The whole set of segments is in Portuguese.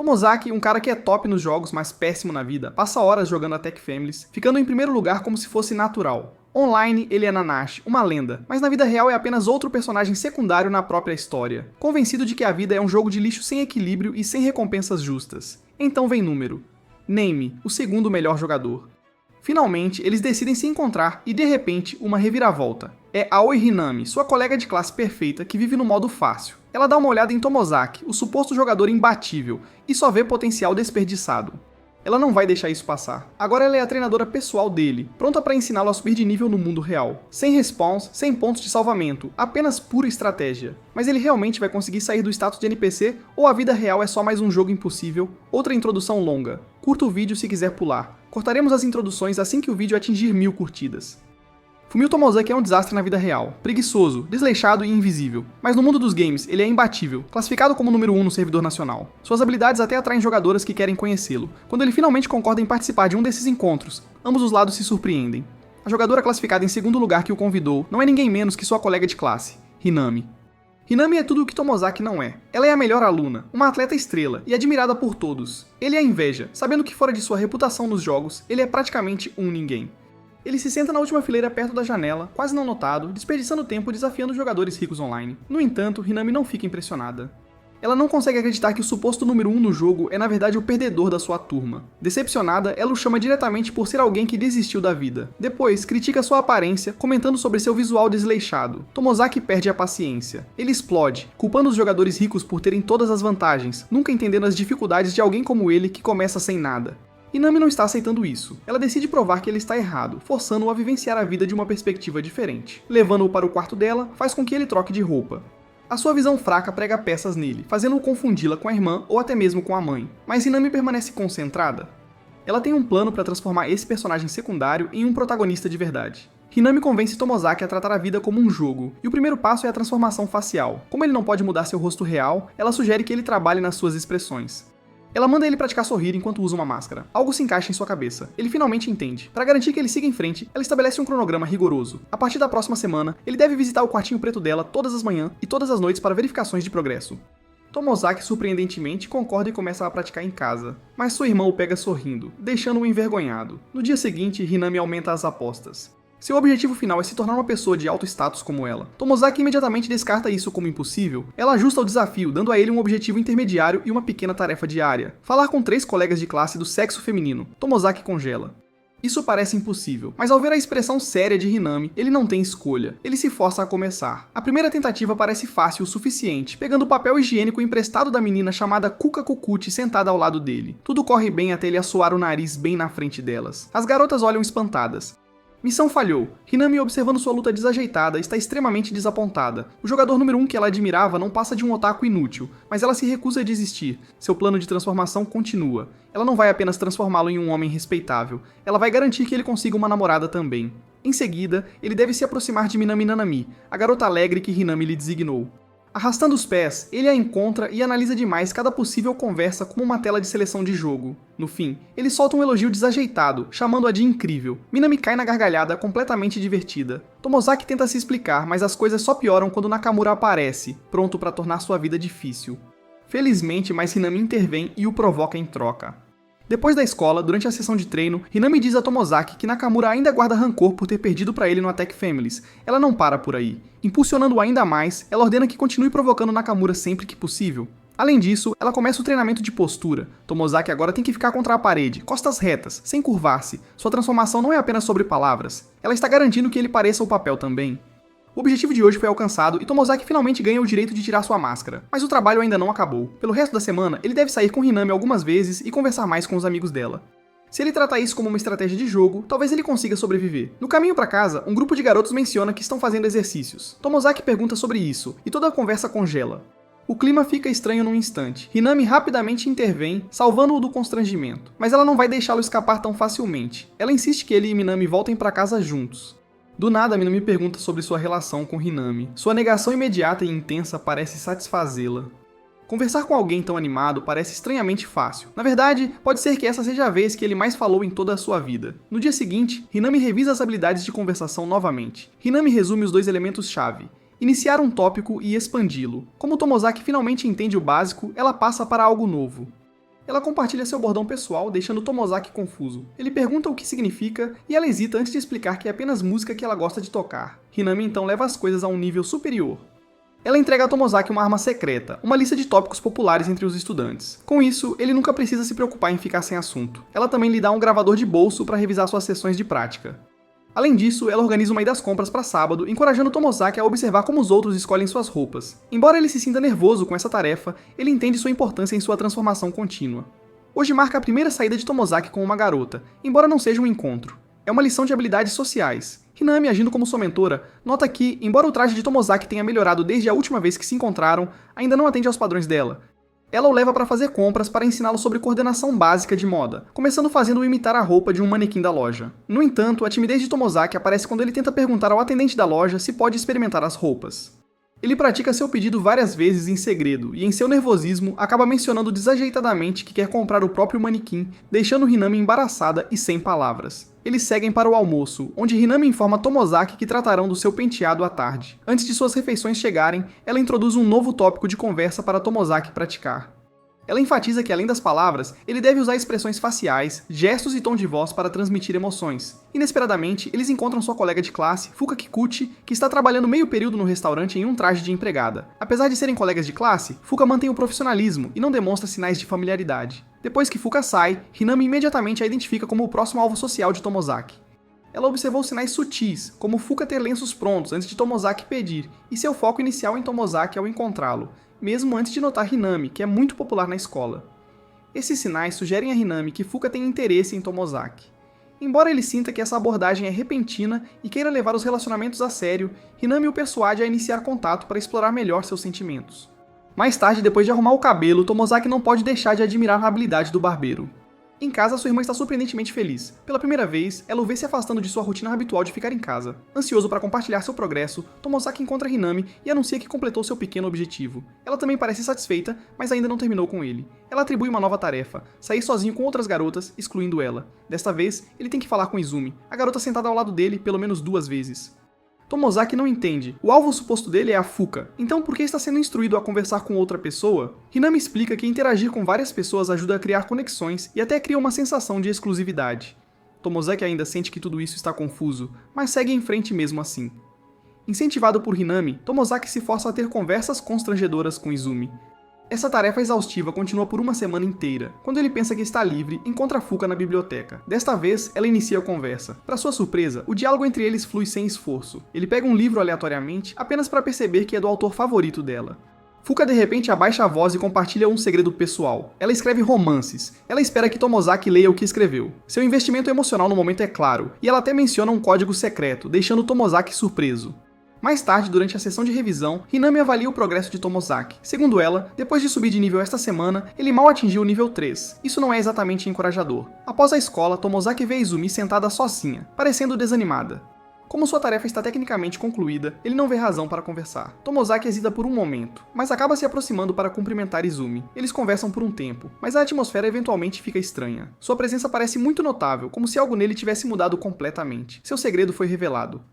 Tomozaki, um cara que é top nos jogos, mas péssimo na vida, passa horas jogando Attack Families, ficando em primeiro lugar como se fosse natural. Online, ele é Nanashi, uma lenda, mas na vida real é apenas outro personagem secundário na própria história, convencido de que a vida é um jogo de lixo sem equilíbrio e sem recompensas justas. Então vem número. Name, o segundo melhor jogador. Finalmente, eles decidem se encontrar e, de repente, uma reviravolta. É Aoi Hinami, sua colega de classe perfeita que vive no modo fácil. Ela dá uma olhada em Tomozaki, o suposto jogador imbatível, e só vê potencial desperdiçado. Ela não vai deixar isso passar. Agora ela é a treinadora pessoal dele, pronta para ensiná-lo a subir de nível no mundo real. Sem respawns, sem pontos de salvamento, apenas pura estratégia. Mas ele realmente vai conseguir sair do status de NPC ou a vida real é só mais um jogo impossível? Outra introdução longa. Curta o vídeo se quiser pular. Cortaremos as introduções assim que o vídeo atingir 1000 curtidas. Fumio Tomozaki é um desastre na vida real, preguiçoso, desleixado e invisível, mas no mundo dos games ele é imbatível, classificado como número 1 no servidor nacional. Suas habilidades até atraem jogadoras que querem conhecê-lo. Quando ele finalmente concorda em participar de um desses encontros, ambos os lados se surpreendem. A jogadora classificada em segundo lugar que o convidou não é ninguém menos que sua colega de classe, Hinami. Hinami é tudo o que Tomozaki não é. Ela é a melhor aluna, uma atleta estrela e admirada por todos. Ele a inveja, sabendo que fora de sua reputação nos jogos, ele é praticamente um ninguém. Ele se senta na última fileira perto da janela, quase não notado, desperdiçando tempo desafiando jogadores ricos online. No entanto, Hinami não fica impressionada. Ela não consegue acreditar que o suposto número 1 no jogo é na verdade o perdedor da sua turma. Decepcionada, ela o chama diretamente por ser alguém que desistiu da vida. Depois, critica sua aparência, comentando sobre seu visual desleixado. Tomozaki perde a paciência. Ele explode, culpando os jogadores ricos por terem todas as vantagens, nunca entendendo as dificuldades de alguém como ele que começa sem nada. Hinami não está aceitando isso. Ela decide provar que ele está errado, forçando-o a vivenciar a vida de uma perspectiva diferente. Levando-o para o quarto dela, faz com que ele troque de roupa. A sua visão fraca prega peças nele, fazendo-o confundi-la com a irmã ou até mesmo com a mãe. Mas Hinami permanece concentrada. Ela tem um plano para transformar esse personagem secundário em um protagonista de verdade. Hinami convence Tomozaki a tratar a vida como um jogo, e o primeiro passo é a transformação facial. Como ele não pode mudar seu rosto real, ela sugere que ele trabalhe nas suas expressões. Ela manda ele praticar sorrir enquanto usa uma máscara. Algo se encaixa em sua cabeça. Ele finalmente entende. Para garantir que ele siga em frente, ela estabelece um cronograma rigoroso. A partir da próxima semana, ele deve visitar o quartinho preto dela todas as manhãs e todas as noites para verificações de progresso. Tomozaki, surpreendentemente, concorda e começa a praticar em casa. Mas sua irmã o pega sorrindo, deixando-o envergonhado. No dia seguinte, Hinami aumenta as apostas. Seu objetivo final é se tornar uma pessoa de alto status como ela. Tomozaki imediatamente descarta isso como impossível. Ela ajusta o desafio, dando a ele um objetivo intermediário e uma pequena tarefa diária. Falar com 3 colegas de classe do sexo feminino. Tomozaki congela. Isso parece impossível, mas ao ver a expressão séria de Hinami, ele não tem escolha. Ele se força a começar. A primeira tentativa parece fácil o suficiente, pegando o papel higiênico emprestado da menina chamada Kuka Kukuchi sentada ao lado dele. Tudo corre bem até ele assoar o nariz bem na frente delas. As garotas olham espantadas. Missão falhou. Hinami, observando sua luta desajeitada, está extremamente desapontada. O jogador número 1 que ela admirava não passa de um otaku inútil, mas ela se recusa a desistir. Seu plano de transformação continua. Ela não vai apenas transformá-lo em um homem respeitável, ela vai garantir que ele consiga uma namorada também. Em seguida, ele deve se aproximar de Minami Nanami, a garota alegre que Hinami lhe designou. Arrastando os pés, ele a encontra e analisa demais cada possível conversa como uma tela de seleção de jogo. No fim, ele solta um elogio desajeitado, chamando-a de incrível. Minami cai na gargalhada, completamente divertida. Tomozaki tenta se explicar, mas as coisas só pioram quando Nakamura aparece, pronto para tornar sua vida difícil. Felizmente, mas Hinami intervém e o provoca em troca. Depois da escola, durante a sessão de treino, Hinami diz a Tomozaki que Nakamura ainda guarda rancor por ter perdido para ele no Attack Families. Ela não para por aí. Impulsionando-o ainda mais, ela ordena que continue provocando Nakamura sempre que possível. Além disso, ela começa o treinamento de postura. Tomozaki agora tem que ficar contra a parede, costas retas, sem curvar-se. Sua transformação não é apenas sobre palavras. Ela está garantindo que ele pareça o papel também. O objetivo de hoje foi alcançado e Tomozaki finalmente ganha o direito de tirar sua máscara. Mas o trabalho ainda não acabou. Pelo resto da semana, ele deve sair com Hinami algumas vezes e conversar mais com os amigos dela. Se ele tratar isso como uma estratégia de jogo, talvez ele consiga sobreviver. No caminho para casa, um grupo de garotos menciona que estão fazendo exercícios. Tomozaki pergunta sobre isso, e toda a conversa congela. O clima fica estranho num instante. Hinami rapidamente intervém, salvando-o do constrangimento. Mas ela não vai deixá-lo escapar tão facilmente. Ela insiste que ele e Minami voltem para casa juntos. Do nada, Minami pergunta sobre sua relação com Hinami. Sua negação imediata e intensa parece satisfazê-la. Conversar com alguém tão animado parece estranhamente fácil. Na verdade, pode ser que essa seja a vez que ele mais falou em toda a sua vida. No dia seguinte, Hinami revisa as habilidades de conversação novamente. Hinami resume os 2 elementos-chave: iniciar um tópico e expandi-lo. Como Tomozaki finalmente entende o básico, ela passa para algo novo. Ela compartilha seu bordão pessoal, deixando Tomozaki confuso. Ele pergunta o que significa e ela hesita antes de explicar que é apenas música que ela gosta de tocar. Hinami então leva as coisas a um nível superior. Ela entrega a Tomozaki uma arma secreta, uma lista de tópicos populares entre os estudantes. Com isso, ele nunca precisa se preocupar em ficar sem assunto. Ela também lhe dá um gravador de bolso para revisar suas sessões de prática. Além disso, ela organiza uma ida às compras para sábado, encorajando Tomozaki a observar como os outros escolhem suas roupas. Embora ele se sinta nervoso com essa tarefa, ele entende sua importância em sua transformação contínua. Hoje marca a primeira saída de Tomozaki com uma garota, embora não seja um encontro. É uma lição de habilidades sociais. Hinami, agindo como sua mentora, nota que, embora o traje de Tomozaki tenha melhorado desde a última vez que se encontraram, ainda não atende aos padrões dela. Ela o leva para fazer compras para ensiná-lo sobre coordenação básica de moda, começando fazendo-o imitar a roupa de um manequim da loja. No entanto, a timidez de Tomozaki aparece quando ele tenta perguntar ao atendente da loja se pode experimentar as roupas. Ele pratica seu pedido várias vezes em segredo, e em seu nervosismo, acaba mencionando desajeitadamente que quer comprar o próprio manequim, deixando Hinami embaraçada e sem palavras. Eles seguem para o almoço, onde Hinami informa Tomozaki que tratarão do seu penteado à tarde. Antes de suas refeições chegarem, ela introduz um novo tópico de conversa para Tomozaki praticar. Ela enfatiza que, além das palavras, ele deve usar expressões faciais, gestos e tom de voz para transmitir emoções. Inesperadamente, eles encontram sua colega de classe, Fuka Kikuchi, que está trabalhando meio período no restaurante em um traje de empregada. Apesar de serem colegas de classe, Fuka mantém o profissionalismo e não demonstra sinais de familiaridade. Depois que Fuka sai, Hinami imediatamente a identifica como o próximo alvo social de Tomozaki. Ela observou sinais sutis, como Fuka ter lenços prontos antes de Tomozaki pedir, e seu foco inicial em Tomozaki ao encontrá-lo, mesmo antes de notar Hinami, que é muito popular na escola. Esses sinais sugerem a Hinami que Fuka tem interesse em Tomozaki. Embora ele sinta que essa abordagem é repentina e queira levar os relacionamentos a sério, Hinami o persuade a iniciar contato para explorar melhor seus sentimentos. Mais tarde, depois de arrumar o cabelo, Tomozaki não pode deixar de admirar a habilidade do barbeiro. Em casa, sua irmã está surpreendentemente feliz. Pela primeira vez, ela o vê se afastando de sua rotina habitual de ficar em casa. Ansioso para compartilhar seu progresso, Tomozaki encontra Hinami e anuncia que completou seu pequeno objetivo. Ela também parece satisfeita, mas ainda não terminou com ele. Ela atribui uma nova tarefa, sair sozinho com outras garotas, excluindo ela. Desta vez, ele tem que falar com Izumi, a garota sentada ao lado dele pelo menos 2 vezes. Tomozaki não entende. O alvo suposto dele é a Fuka, então por que está sendo instruído a conversar com outra pessoa? Hinami explica que interagir com várias pessoas ajuda a criar conexões e até cria uma sensação de exclusividade. Tomozaki ainda sente que tudo isso está confuso, mas segue em frente mesmo assim. Incentivado por Hinami, Tomozaki se força a ter conversas constrangedoras com Izumi. Essa tarefa exaustiva continua por uma semana inteira. Quando ele pensa que está livre, encontra Fuka na biblioteca. Desta vez, ela inicia a conversa. Para sua surpresa, o diálogo entre eles flui sem esforço. Ele pega um livro aleatoriamente, apenas para perceber que é do autor favorito dela. Fuka de repente abaixa a voz e compartilha um segredo pessoal. Ela escreve romances. Ela espera que Tomozaki leia o que escreveu. Seu investimento emocional no momento é claro, e ela até menciona um código secreto, deixando Tomozaki surpreso. Mais tarde, durante a sessão de revisão, Hinami avalia o progresso de Tomozaki. Segundo ela, depois de subir de nível esta semana, ele mal atingiu o nível 3. Isso não é exatamente encorajador. Após a escola, Tomozaki vê Izumi sentada sozinha, parecendo desanimada. Como sua tarefa está tecnicamente concluída, ele não vê razão para conversar. Tomozaki hesita por um momento, mas acaba se aproximando para cumprimentar Izumi. Eles conversam por um tempo, mas a atmosfera eventualmente fica estranha. Sua presença parece muito notável, como se algo nele tivesse mudado completamente. Seu segredo foi revelado.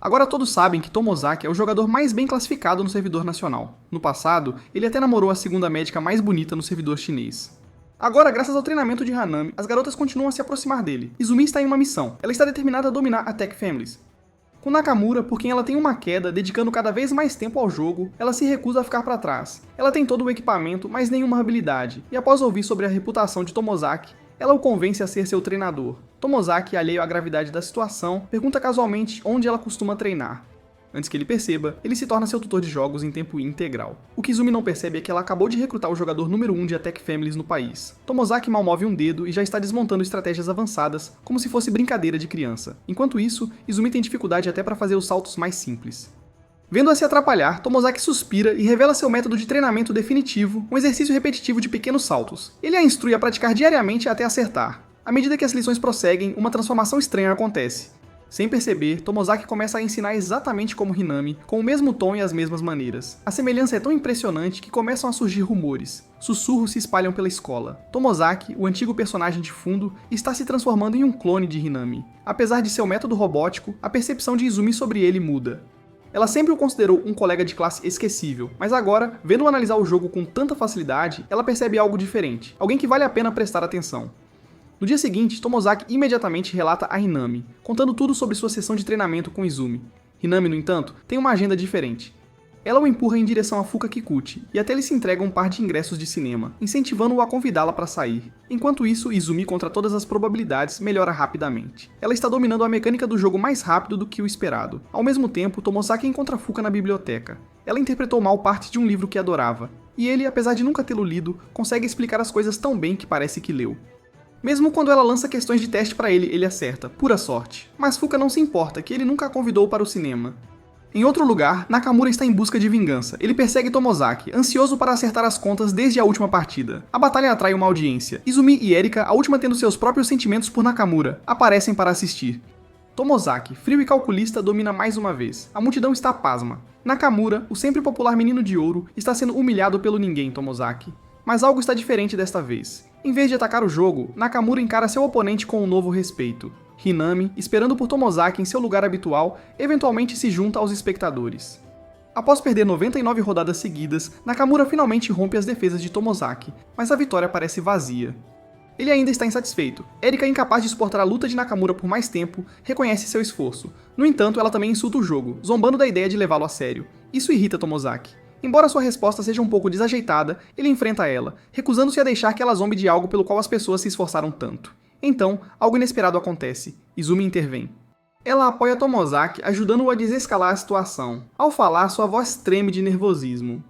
Agora todos sabem que Tomozaki é o jogador mais bem classificado no servidor nacional. No passado, ele até namorou a segunda médica mais bonita no servidor chinês. Agora, graças ao treinamento de Hanami, as garotas continuam a se aproximar dele. Izumi está em uma missão. Ela está determinada a dominar a Tech Families. Com Nakamura, por quem ela tem uma queda, dedicando cada vez mais tempo ao jogo, ela se recusa a ficar para trás. Ela tem todo o equipamento, mas nenhuma habilidade, e após ouvir sobre a reputação de Tomozaki, ela o convence a ser seu treinador. Tomozaki, alheio à gravidade da situação, pergunta casualmente onde ela costuma treinar. Antes que ele perceba, ele se torna seu tutor de jogos em tempo integral. O que Izumi não percebe é que ela acabou de recrutar o jogador número 1 de Attack Families no país. Tomozaki mal move um dedo e já está desmontando estratégias avançadas, como se fosse brincadeira de criança. Enquanto isso, Izumi tem dificuldade até para fazer os saltos mais simples. Vendo-a se atrapalhar, Tomozaki suspira e revela seu método de treinamento definitivo, um exercício repetitivo de pequenos saltos. Ele a instrui a praticar diariamente até acertar. À medida que as lições prosseguem, uma transformação estranha acontece. Sem perceber, Tomozaki começa a ensinar exatamente como Hinami, com o mesmo tom e as mesmas maneiras. A semelhança é tão impressionante que começam a surgir rumores. Sussurros se espalham pela escola. Tomozaki, o antigo personagem de fundo, está se transformando em um clone de Hinami. Apesar de seu método robótico, a percepção de Izumi sobre ele muda. Ela sempre o considerou um colega de classe esquecível, mas agora, vendo-o analisar o jogo com tanta facilidade, ela percebe algo diferente, alguém que vale a pena prestar atenção. No dia seguinte, Tomozaki imediatamente relata a Hinami, contando tudo sobre sua sessão de treinamento com Izumi. Hinami, no entanto, tem uma agenda diferente. Ela o empurra em direção a Fuka Kikuchi, e até ele se entrega um par de ingressos de cinema, incentivando-o a convidá-la para sair. Enquanto isso, Izumi, contra todas as probabilidades, melhora rapidamente. Ela está dominando a mecânica do jogo mais rápido do que o esperado. Ao mesmo tempo, Tomozaki encontra Fuka na biblioteca. Ela interpretou mal parte de um livro que adorava, e ele, apesar de nunca tê-lo lido, consegue explicar as coisas tão bem que parece que leu. Mesmo quando ela lança questões de teste para ele acerta, pura sorte. Mas Fuka não se importa, que ele nunca a convidou para o cinema. Em outro lugar, Nakamura está em busca de vingança. Ele persegue Tomozaki, ansioso para acertar as contas desde a última partida. A batalha atrai uma audiência. Izumi e Erika, a última tendo seus próprios sentimentos por Nakamura, aparecem para assistir. Tomozaki, frio e calculista, domina mais uma vez. A multidão está pasma. Nakamura, o sempre popular menino de ouro, está sendo humilhado pelo ninguém Tomozaki. Mas algo está diferente desta vez. Em vez de atacar o jogo, Nakamura encara seu oponente com um novo respeito. Hinami, esperando por Tomozaki em seu lugar habitual, eventualmente se junta aos espectadores. Após perder 99 rodadas seguidas, Nakamura finalmente rompe as defesas de Tomozaki, mas a vitória parece vazia. Ele ainda está insatisfeito. Erika, incapaz de suportar a luta de Nakamura por mais tempo, reconhece seu esforço. No entanto, ela também insulta o jogo, zombando da ideia de levá-lo a sério. Isso irrita Tomozaki. Embora sua resposta seja um pouco desajeitada, ele enfrenta ela, recusando-se a deixar que ela zombe de algo pelo qual as pessoas se esforçaram tanto. Então, algo inesperado acontece. Izumi intervém. Ela apoia Tomozaki, ajudando-o a desescalar a situação. Ao falar, sua voz treme de nervosismo.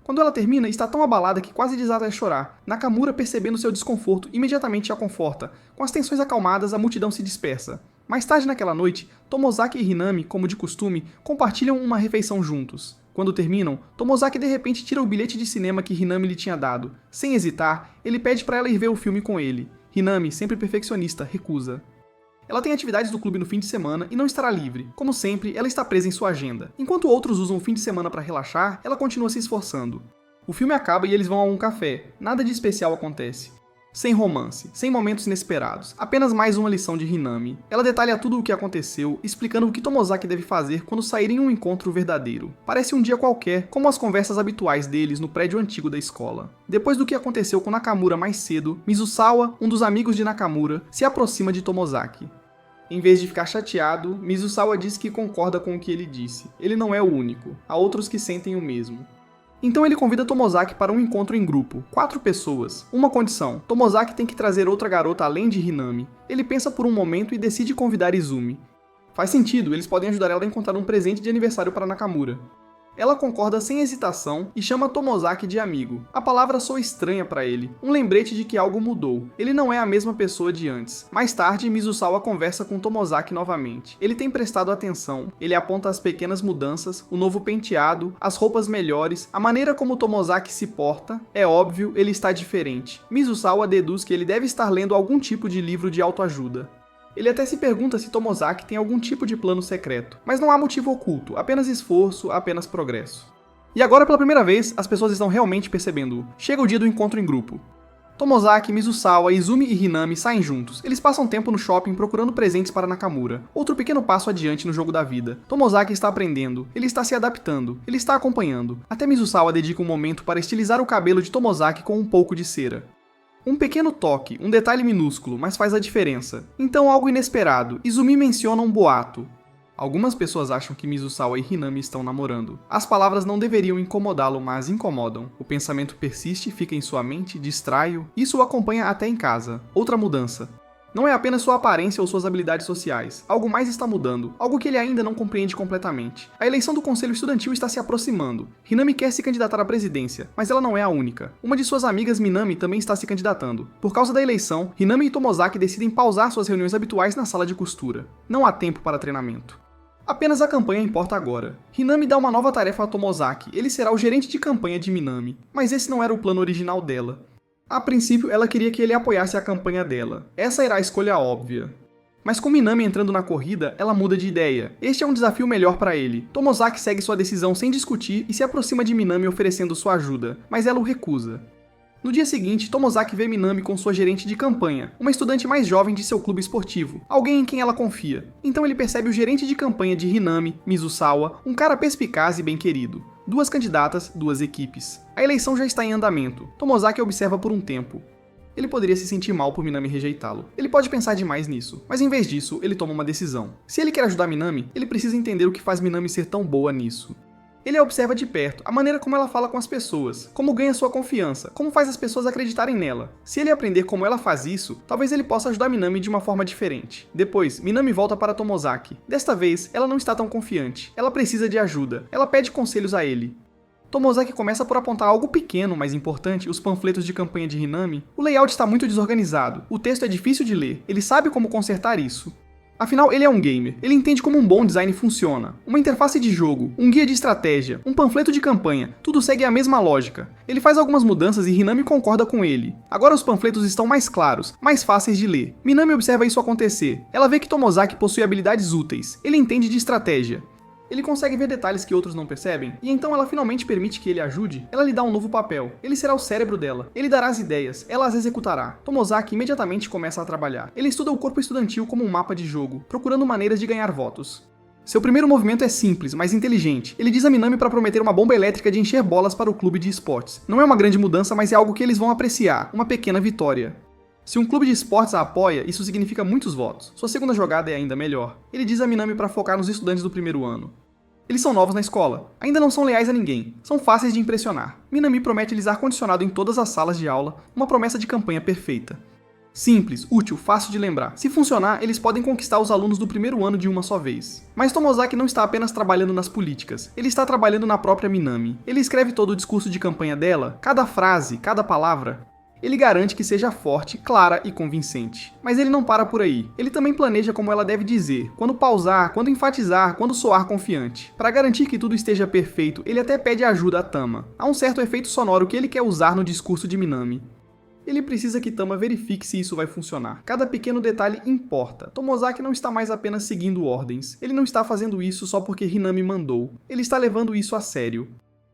Quando ela termina, está tão abalada que quase desata a chorar. Nakamura, percebendo seu desconforto, imediatamente a conforta. Com as tensões acalmadas, a multidão se dispersa. Mais tarde naquela noite, Tomozaki e Hinami, como de costume, compartilham uma refeição juntos. Quando terminam, Tomozaki de repente tira o bilhete de cinema que Hinami lhe tinha dado. Sem hesitar, ele pede para ela ir ver o filme com ele. Hinami, sempre perfeccionista, recusa. Ela tem atividades do clube no fim de semana e não estará livre. Como sempre, ela está presa em sua agenda. Enquanto outros usam o fim de semana para relaxar, ela continua se esforçando. O filme acaba e eles vão a um café. Nada de especial acontece. Sem romance, sem momentos inesperados, apenas mais uma lição de Hinami. Ela detalha tudo o que aconteceu, explicando o que Tomozaki deve fazer quando sair em um encontro verdadeiro. Parece um dia qualquer, como as conversas habituais deles no prédio antigo da escola. Depois do que aconteceu com Nakamura mais cedo, Mizusawa, um dos amigos de Nakamura, se aproxima de Tomozaki. Em vez de ficar chateado, Mizusawa diz que concorda com o que ele disse. Ele não é o único, há outros que sentem o mesmo. Então ele convida Tomozaki para um encontro em grupo, 4 pessoas. Uma condição, Tomozaki tem que trazer outra garota além de Hinami. Ele pensa por um momento e decide convidar Izumi. Faz sentido, eles podem ajudar ela a encontrar um presente de aniversário para Nakamura. Ela concorda sem hesitação e chama Tomozaki de amigo. A palavra soa estranha para ele, um lembrete de que algo mudou. Ele não é a mesma pessoa de antes. Mais tarde, Mizusawa conversa com Tomozaki novamente. Ele tem prestado atenção, ele aponta as pequenas mudanças, o novo penteado, as roupas melhores, a maneira como Tomozaki se porta. É óbvio, ele está diferente. Mizusawa deduz que ele deve estar lendo algum tipo de livro de autoajuda. Ele até se pergunta se Tomozaki tem algum tipo de plano secreto, mas não há motivo oculto, apenas esforço, apenas progresso. E agora, pela primeira vez, as pessoas estão realmente percebendo-o. Chega o dia do encontro em grupo. Tomozaki, Mizusawa, Izumi e Hinami saem juntos. Eles passam tempo no shopping procurando presentes para Nakamura. Outro pequeno passo adiante no jogo da vida. Tomozaki está aprendendo, ele está se adaptando, ele está acompanhando. Até Mizusawa dedica um momento para estilizar o cabelo de Tomozaki com um pouco de cera. Um pequeno toque, um detalhe minúsculo, mas faz a diferença. Então algo inesperado, Izumi menciona um boato. Algumas pessoas acham que Mizusawa e Hinami estão namorando. As palavras não deveriam incomodá-lo, mas incomodam. O pensamento persiste, fica em sua mente, distrai-o. Isso o acompanha até em casa. Outra mudança. Não é apenas sua aparência ou suas habilidades sociais. Algo mais está mudando, algo que ele ainda não compreende completamente. A eleição do conselho estudantil está se aproximando. Hinami quer se candidatar à presidência, mas ela não é a única. Uma de suas amigas, Minami, também está se candidatando. Por causa da eleição, Hinami e Tomozaki decidem pausar suas reuniões habituais na sala de costura. Não há tempo para treinamento. Apenas a campanha importa agora. Hinami dá uma nova tarefa a Tomozaki, ele será o gerente de campanha de Minami. Mas esse não era o plano original dela. A princípio, ela queria que ele apoiasse a campanha dela. Essa era a escolha óbvia. Mas com Minami entrando na corrida, ela muda de ideia. Este é um desafio melhor para ele. Tomozaki segue sua decisão sem discutir e se aproxima de Minami oferecendo sua ajuda, mas ela o recusa. No dia seguinte, Tomozaki vê Minami com sua gerente de campanha, uma estudante mais jovem de seu clube esportivo, alguém em quem ela confia. Então ele percebe o gerente de campanha de Hinami, Mizusawa, um cara perspicaz e bem querido. 2 candidatas, 2 equipes. A eleição já está em andamento. Tomozaki observa por um tempo. Ele poderia se sentir mal por Minami rejeitá-lo. Ele pode pensar demais nisso, mas em vez disso, ele toma uma decisão. Se ele quer ajudar Minami, ele precisa entender o que faz Minami ser tão boa nisso. Ele a observa de perto, a maneira como ela fala com as pessoas, como ganha sua confiança, como faz as pessoas acreditarem nela. Se ele aprender como ela faz isso, talvez ele possa ajudar Minami de uma forma diferente. Depois, Minami volta para Tomozaki. Desta vez, ela não está tão confiante. Ela precisa de ajuda. Ela pede conselhos a ele. Tomozaki começa por apontar algo pequeno, mas importante, os panfletos de campanha de Hinami. O layout está muito desorganizado, o texto é difícil de ler, ele sabe como consertar isso. Afinal, ele é um gamer, ele entende como um bom design funciona. Uma interface de jogo, um guia de estratégia, um panfleto de campanha, tudo segue a mesma lógica. Ele faz algumas mudanças e Hinami concorda com ele. Agora os panfletos estão mais claros, mais fáceis de ler. Minami observa isso acontecer. Ela vê que Tomozaki possui habilidades úteis, ele entende de estratégia. Ele consegue ver detalhes que outros não percebem, e então ela finalmente permite que ele ajude. Ela lhe dá um novo papel. Ele será o cérebro dela. Ele dará as ideias, ela as executará. Tomozaki imediatamente começa a trabalhar. Ele estuda o corpo estudantil como um mapa de jogo, procurando maneiras de ganhar votos. Seu primeiro movimento é simples, mas inteligente. Ele diz a Minami para prometer uma bomba elétrica de encher bolas para o clube de esportes. Não é uma grande mudança, mas é algo que eles vão apreciar, uma pequena vitória. Se um clube de esportes a apoia, isso significa muitos votos. Sua segunda jogada é ainda melhor. Ele diz a Minami para focar nos estudantes do primeiro ano. Eles são novos na escola, ainda não são leais a ninguém, são fáceis de impressionar. Minami promete lhes ar-condicionado em todas as salas de aula, uma promessa de campanha perfeita. Simples, útil, fácil de lembrar. Se funcionar, eles podem conquistar os alunos do primeiro ano de uma só vez. Mas Tomozaki não está apenas trabalhando nas políticas, ele está trabalhando na própria Minami. Ele escreve todo o discurso de campanha dela, cada frase, cada palavra. Ele garante que seja forte, clara e convincente. Mas ele não para por aí. Ele também planeja como ela deve dizer, quando pausar, quando enfatizar, quando soar confiante. Para garantir que tudo esteja perfeito, ele até pede ajuda a Tama. Há um certo efeito sonoro que ele quer usar no discurso de Minami. Ele precisa que Tama verifique se isso vai funcionar. Cada pequeno detalhe importa. Tomozaki não está mais apenas seguindo ordens. Ele não está fazendo isso só porque Hinami mandou. Ele está levando isso a sério.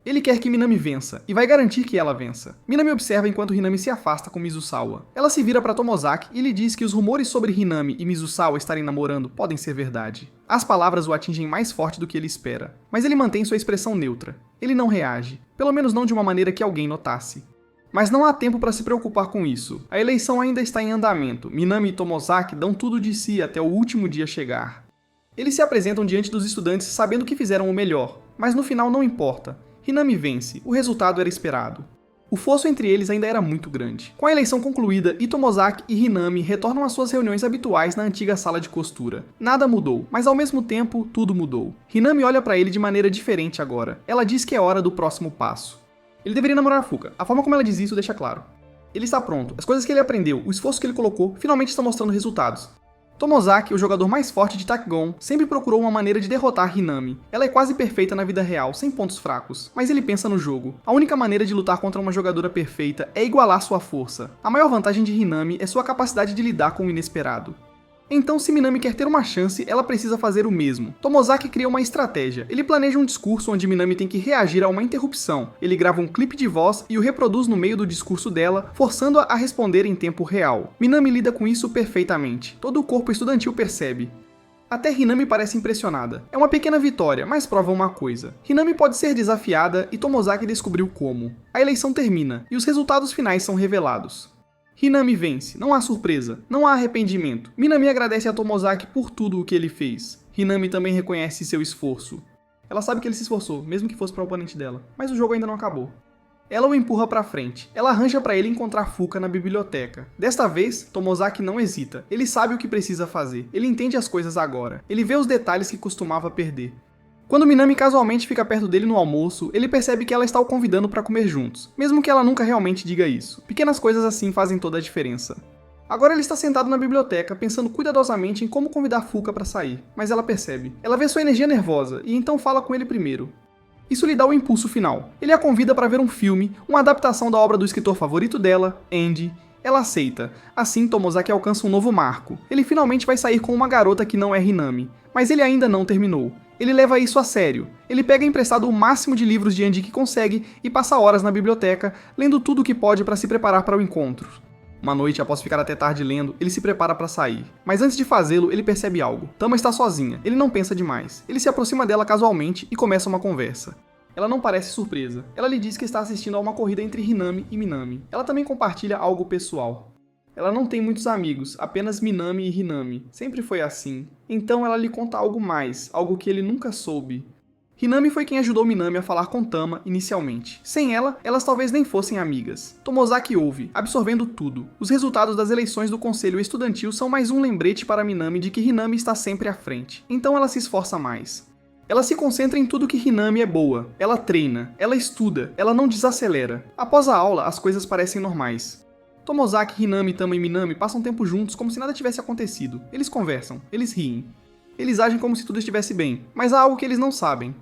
Ele quer que Minami vença, e vai garantir que ela vença. Minami observa enquanto Hinami se afasta com Mizusawa. Ela se vira para Tomozaki e lhe diz que os rumores sobre Hinami e Mizusawa estarem namorando podem ser verdade. As palavras o atingem mais forte do que ele espera, mas ele mantém sua expressão neutra. Ele não reage, pelo menos não de uma maneira que alguém notasse. Mas não há tempo para se preocupar com isso. A eleição ainda está em andamento. Minami e Tomozaki dão tudo de si até o último dia chegar. Eles se apresentam diante dos estudantes sabendo que fizeram o melhor, mas no final não importa. Hinami vence, o resultado era esperado. O fosso entre eles ainda era muito grande. Com a eleição concluída, Tomozaki e Hinami retornam às suas reuniões habituais na antiga sala de costura. Nada mudou, mas ao mesmo tempo, tudo mudou. Hinami olha para ele de maneira diferente agora. Ela diz que é hora do próximo passo. Ele deveria namorar Fuka. A forma como ela diz isso deixa claro. Ele está pronto, as coisas que ele aprendeu, o esforço que ele colocou, finalmente estão mostrando resultados. Tomozaki, o jogador mais forte de Takegon, sempre procurou uma maneira de derrotar Hinami. Ela é quase perfeita na vida real, sem pontos fracos. Mas ele pensa no jogo. A única maneira de lutar contra uma jogadora perfeita é igualar sua força. A maior vantagem de Hinami é sua capacidade de lidar com o inesperado. Então, se Minami quer ter uma chance, ela precisa fazer o mesmo. Tomozaki cria uma estratégia. Ele planeja um discurso onde Minami tem que reagir a uma interrupção. Ele grava um clipe de voz e o reproduz no meio do discurso dela, forçando-a a responder em tempo real. Minami lida com isso perfeitamente. Todo o corpo estudantil percebe. Até Hinami parece impressionada. É uma pequena vitória, mas prova uma coisa. Hinami pode ser desafiada e Tomozaki descobriu como. A eleição termina, e os resultados finais são revelados. Hinami vence, não há surpresa, não há arrependimento. Minami agradece a Tomozaki por tudo o que ele fez. Hinami também reconhece seu esforço. Ela sabe que ele se esforçou, mesmo que fosse para o oponente dela, mas o jogo ainda não acabou. Ela o empurra para frente. Ela arranja para ele encontrar Fuka na biblioteca. Desta vez, Tomozaki não hesita. Ele sabe o que precisa fazer. Ele entende as coisas agora. Ele vê os detalhes que costumava perder. Quando Minami casualmente fica perto dele no almoço, ele percebe que ela está o convidando para comer juntos, mesmo que ela nunca realmente diga isso. Pequenas coisas assim fazem toda a diferença. Agora ele está sentado na biblioteca, pensando cuidadosamente em como convidar Fuka para sair, mas ela percebe. Ela vê sua energia nervosa e então fala com ele primeiro. Isso lhe dá o impulso final. Ele a convida para ver um filme, uma adaptação da obra do escritor favorito dela, Andy. Ela aceita. Assim, Tomozaki alcança um novo marco. Ele finalmente vai sair com uma garota que não é Hinami, mas ele ainda não terminou. Ele leva isso a sério. Ele pega emprestado o máximo de livros de Andy que consegue e passa horas na biblioteca, lendo tudo o que pode para se preparar para o encontro. Uma noite, após ficar até tarde lendo, ele se prepara para sair. Mas antes de fazê-lo, ele percebe algo. Tama está sozinha. Ele não pensa demais. Ele se aproxima dela casualmente e começa uma conversa. Ela não parece surpresa. Ela lhe diz que está assistindo a uma corrida entre Hinami e Minami. Ela também compartilha algo pessoal. Ela não tem muitos amigos, apenas Minami e Hinami. Sempre foi assim. Então ela lhe conta algo mais, algo que ele nunca soube. Hinami foi quem ajudou Minami a falar com Tama inicialmente. Sem ela, elas talvez nem fossem amigas. Tomozaki ouve, absorvendo tudo. Os resultados das eleições do conselho estudantil são mais um lembrete para Minami de que Hinami está sempre à frente. Então ela se esforça mais. Ela se concentra em tudo que Hinami é boa. Ela treina, ela estuda, ela não desacelera. Após a aula, as coisas parecem normais. Tomozaki, Hinami, Tama e Minami passam tempo juntos como se nada tivesse acontecido. Eles conversam, eles riem. Eles agem como se tudo estivesse bem, mas há algo que eles não sabem.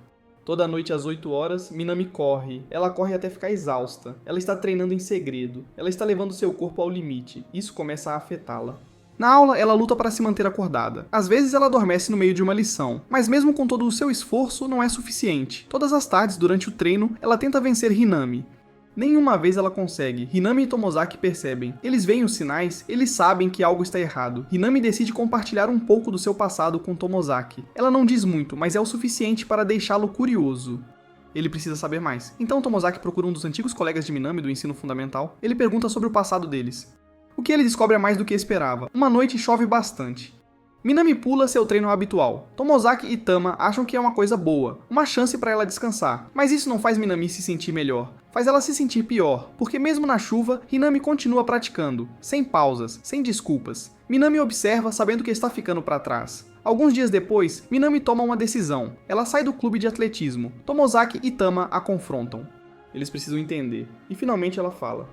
Toda noite às 8 horas, Minami corre. Ela corre até ficar exausta. Ela está treinando em segredo. Ela está levando seu corpo ao limite. Isso começa a afetá-la. Na aula, ela luta para se manter acordada. Às vezes ela adormece no meio de uma lição, mas mesmo com todo o seu esforço, não é suficiente. Todas as tardes, durante o treino, ela tenta vencer Hinami. Nenhuma vez ela consegue. Hinami e Tomozaki percebem. Eles veem os sinais, eles sabem que algo está errado. Hinami decide compartilhar um pouco do seu passado com Tomozaki. Ela não diz muito, mas é o suficiente para deixá-lo curioso. Ele precisa saber mais. Então Tomozaki procura um dos antigos colegas de Minami do ensino fundamental. Ele pergunta sobre o passado deles. O que ele descobre é mais do que esperava. Uma noite chove bastante. Minami pula seu treino habitual. Tomozaki e Tama acham que é uma coisa boa, uma chance para ela descansar. Mas isso não faz Minami se sentir melhor. Faz ela se sentir pior, porque mesmo na chuva, Hinami continua praticando, sem pausas, sem desculpas. Minami observa, sabendo que está ficando para trás. Alguns dias depois, Minami toma uma decisão. Ela sai do clube de atletismo. Tomozaki e Tama a confrontam. Eles precisam entender. E finalmente ela fala.